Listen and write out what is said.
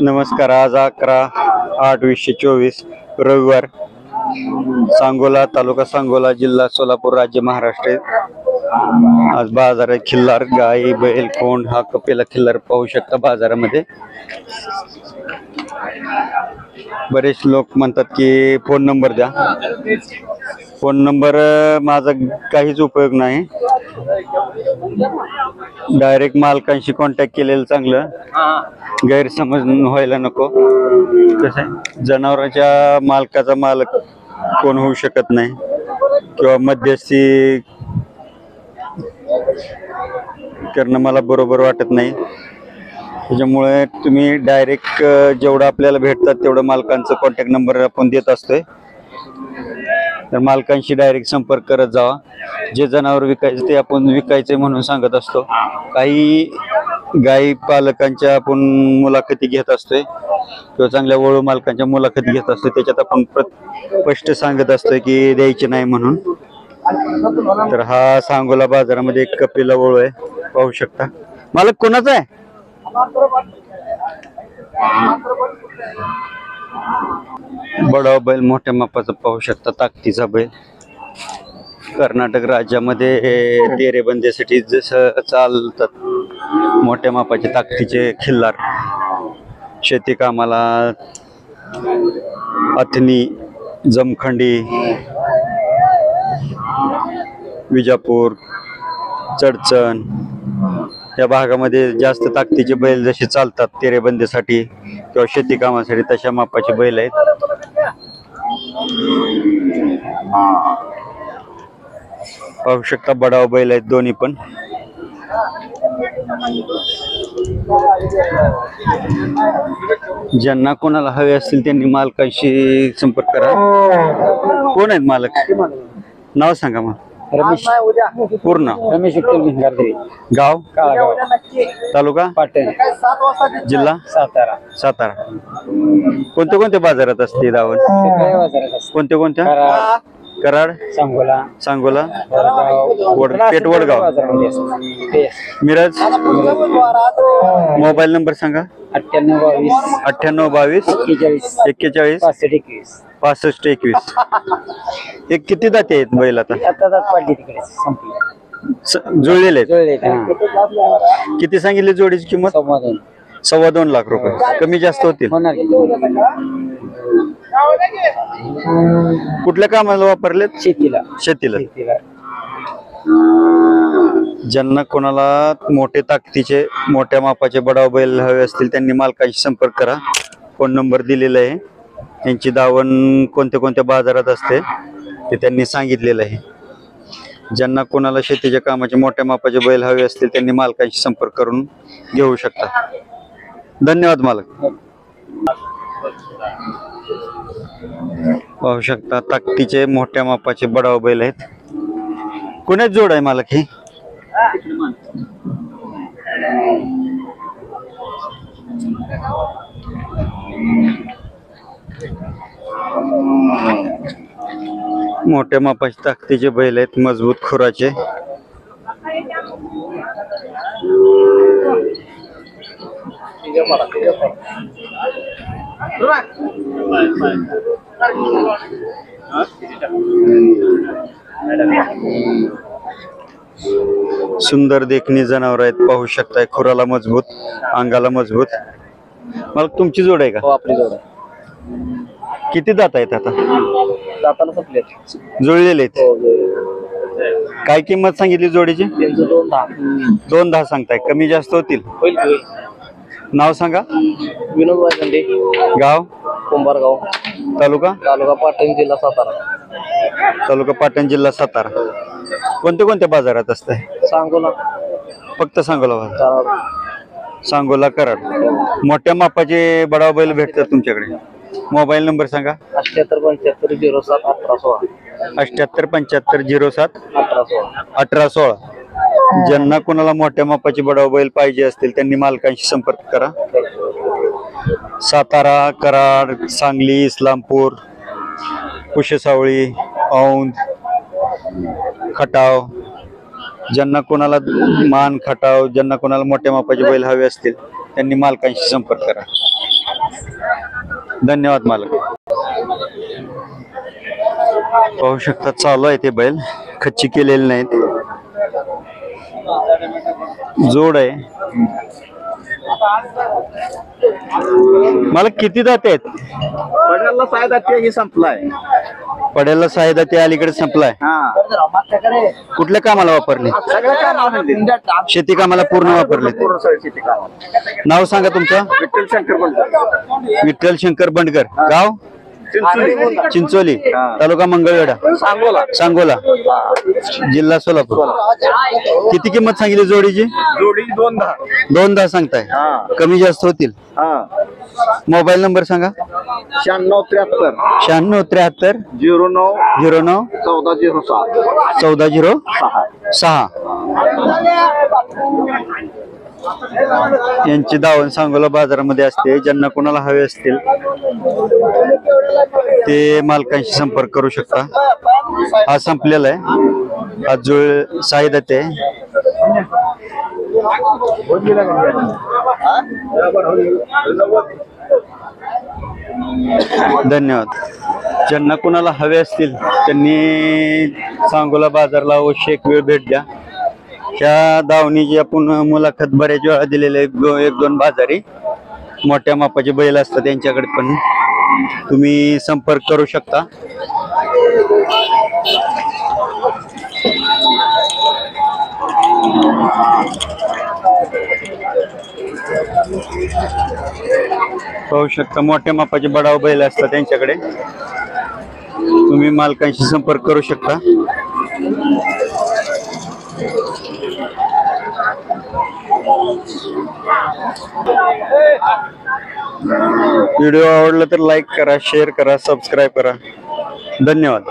नमस्कार. आज 11/8/2024 रविवार, सांगोला तालुका, सांगोला जिल्हा सोलापूर, राज्य महाराष्ट्र. आज बाजारात खिल्लार गाई, बैल, कोंड हा कपिला खिल्लार पाहू शकता बाजारामध्ये. बरेच लोक म्हणतात की फोन नंबर द्या. फोन नंबर माझा काहीच उपयोग नाही. डायरेक्ट मालकांशी कॉन्टॅक्ट केलेलं चांगलं, गैरसमज व्हायला नको. कसं आहे, जनावरांच्या मालकाचा मालक कोण होऊ शकत नाही किंवा मध्यस्थी करणं मला बरोबर वाटत नाही. त्याच्यामुळे तुम्ही डायरेक्ट जेवढं आपल्याला भेटतात तेवढं मालकांचं कॉन्टॅक्ट नंबर आपण देत असतोय. तर मालकांशी डायरेक्ट संपर्क करत जावा. जे जनावर विकायचं ते आपण विकायचे म्हणून सांगत असतो. काही गाई पालकांच्या आपण मुलाखती घेत असतोय किंवा चांगल्या वळू मालकांच्या मुलाखती घेत असतोय. त्याच्यात आपण स्पष्ट सांगत असतोय की द्यायचे नाही म्हणून. तर हा सांगोला बाजारामध्ये एक कपिला वळू आहे, पाहू शकता. मालक कोणाचा आहे? बडा बैल मोठ्या मापाचा पाहू शकता, ताकदीचा बैल. कर्नाटक राज्यामध्ये डेरेबंदीसाठी जसं चालतात मोठ्या मापाचे ताकदीचे खिल्लार, शेती कामाला, अथनी, जमखंडी, विजापूर, चडचण या भागामध्ये जास्त ताकदीचे बैल जसे चालतात तेरेबंदीसाठी किंवा शेती कामासाठी, तशा मापाचे बैल आहेत. पाहू शकता बडाव बैल आहेत दोन्ही पण. ज्यांना कोणाला हवे असतील त्यांनी मालकाशी संपर्क करा. कोण आहेत मालक? नाव सांगा मग. रमेश पूर्ण रमेश विठ्ठल भिंगारदेवी, गाव, काळागाव, तालुका पाटण, जिल्हा सातारा. सातारा. कोणत्या कोणत्या बाजारात असते दावण? सगळ्या बाजारात असतात. कोणत्या कोणत्या? कराड, कराड, सांगोला, सांगोला, वडगाव, पेठ, वडगाव, बाजारामध्ये असतात. ते मिरज. मोबाईल नंबर सांगा. 9822 9822 41 41 65 65 21. एक किती दाते आहेत बैल आता? आता पाडली तिकडे संपली, जुळलेले आहेत? जुळले. हा, किती सांगितली जोडीची किंमत? संवादन 2.25 लाख रुपये. कमी जास्त होतील. होणार की? कुठल्या कामाला वापरलेत? शेतीला. शेतीला. शेतीला ज्यांना कोणाला मोठे ताकदीचे मोठ्या मापाचे बडाव बैल हवे असतील त्यांनी मालकाशी संपर्क करा. फोन नंबर दिलेला आहे. यांची दावण कोणत्या कोणत्या बाजारात असते ते त्यांनी सांगितलेलं आहे. ज्यांना कोणाला शेतीच्या कामाचे मोठ्या मापाचे बैल हवे असतील त्यांनी मालकाशी संपर्क करून घेऊ शकता. धन्यवाद मालक. पाहू शकता ताकदीचे मोठ्या मापाचे बडाव बैल आहेत. कोणाच जोड आहे मालक ही? मोठ्या मापाचे ताकदीचे बैल आहेत, मजबूत खुराचे. सुंदर देखणी जनावर आहेत, पाहू शकताय. खुराला मजबूत, अंगाला मजबूत. मला तुमची जोड आहे का? हो, आपली जोड आहे. किती दात आहेत आता? दाताला संपले. जुळलेले आहेत. हो, जुळले. काय किंमत सांगितली जोडीची? त्यांचं 210. 2.10 सांगताय. कमी जास्त होतील? होईल की? नाव सांगा. विनोद वायगंडे, गाव, कुंभारगाव, तालुका, तालुका पाटण, जिल्हा सातारा. तालुका पाटण, जिल्हा सातारा. कोणत्या कोणत्या बाजारात असतंय? सांगोला, फक्त सांगोला बाजार. कराड. सांगोला, कराड. मोठ्या मापाचे बडाव बैल भेटतात तुमच्याकडे. मोबाईल नंबर सांगा. 7875 07 1816. 7875 07 1816. 1816. ज्यांना कोणाला मोठ्या मापाचे बडाव बैल पाहिजे असतील त्यांनी मालकांशी संपर्क करा. सातारा, कराड, सांगली, इस्लामपूर, कुशेसावळी, औंध, खटाव. ज्यांना कोणाला मान, खटाव, ज्यांना कोणाला मोठ्या मापाचे बैल हवे असतील त्यांनी मालकांशी संपर्क करा. धन्यवाद मालक. पाहू शकता चालू आहे ते बैल, खच्ची केलेले नाहीत, जोड आहे. मला किती दाते आहेत? पडल्याला सायदा ते संपलाय. पड्याला सायदा ते अलीकडे संपलाय. कुठल्या कामाला वापरले? सगळ्या कामाला शेती कामाला पूर्ण वापरले. नाव सांगा तुमचं? विठ्ठल शंकर बोलतो. विठ्ठल शंकर बंडकर. गाव? चिंचोली, तालुका मंगळवेढा, सांगोला, जिल्हा सोलापूर. किती किंमत सांगितली जोडीची? जोडी 210. 210 सांगताय. कमी जास्त होतील. मोबाईल नंबर सांगा? 9673 9673 09 09 1406. 1406. यांची दावण सांगोला बाजारामध्ये असते. ज्यांना कोणाला हवे असतील ते मालकांशी संपर्क करू शकता. हा संपलेला आहे. हा जुळ साईदाते आहे. धन्यवाद. ज्यांना कोणाला हवे असतील त्यांनी सांगोला बाजारला अवश्य एक वेळ भेट द्या. ह्या दावणीची आपण मुलाखत बऱ्याच वेळा दिलेले एक दोन बाजारी मोठ्या मापाचे बैल असतात त्यांच्याकडे पण तुम्ही संपर्क करू शकता. पाहू शकता मोठ्या मापाचे बडाव बैल असतात त्यांच्याकडे तुम्ही मालकांशी संपर्क करू शकता. व्हिडिओ आवडला तर लाईक करा, शेअर करा, सबस्क्राईब करा. धन्यवाद.